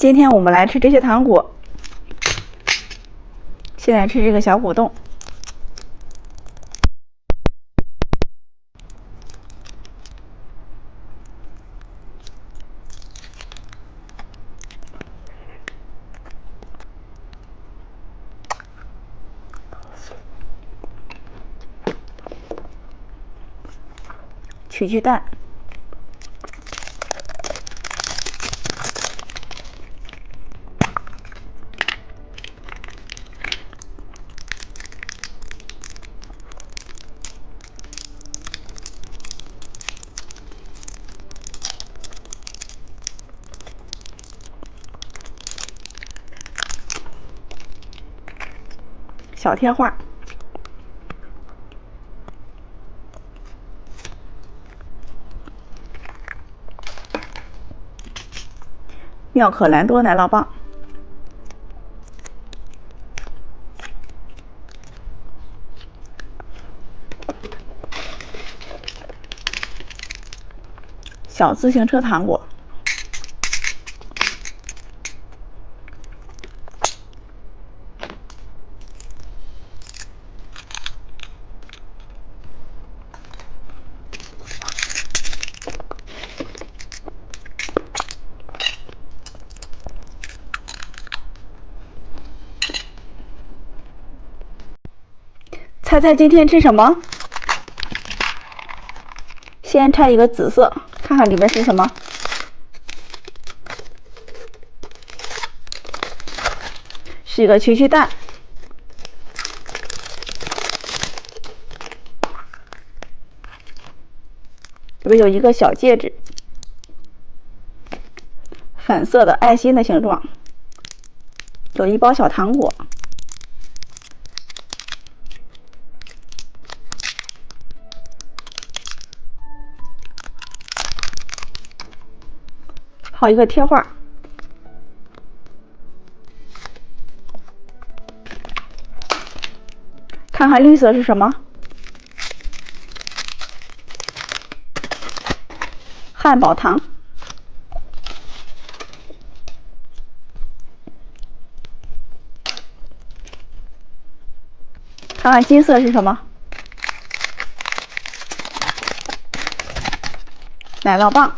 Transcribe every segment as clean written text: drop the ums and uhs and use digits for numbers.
今天我们来吃这些糖果，先来吃这个小果冻。取蛋，小贴画。妙可蓝多奶酪棒，小自行车糖果，猜猜今天吃什么？先拆一个紫色，看看里面是什么。是一个曲蛋。这边有一个小戒指，粉色的爱心的形状，有一包小糖果。还有一个贴画，看看绿色是什么？汉堡糖。看看金色是什么？奶酪棒。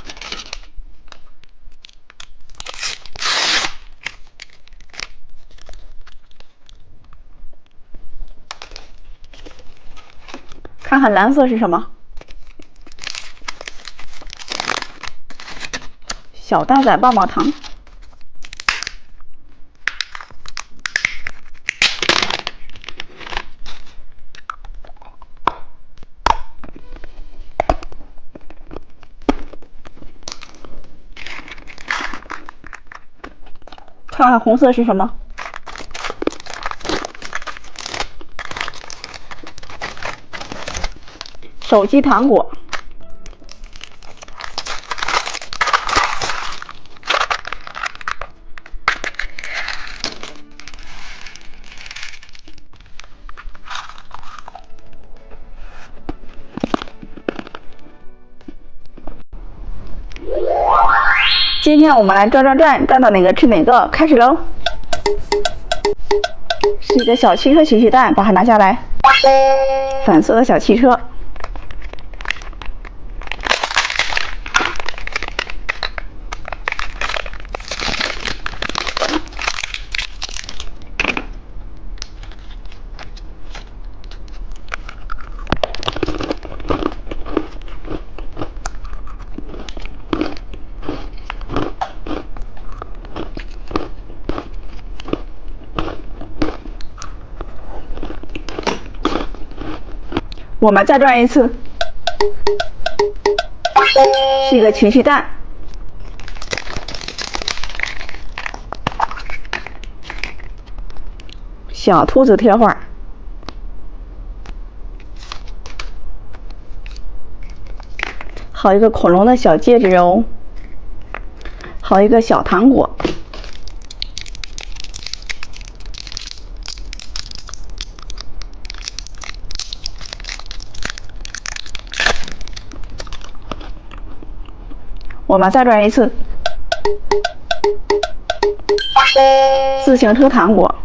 看看蓝色是什么？小蛋仔棒棒糖。看看红色是什么？手机糖果。今天我们来转，转到哪个吃哪个，开始喽！是一个小汽车曲蛋，把它拿下来。粉色的小汽车。我们再转一次，是一个曲蛋，小兔子贴画，好一个恐龙的小戒指哦，好一个小糖果。我们再转一次，自行车糖果。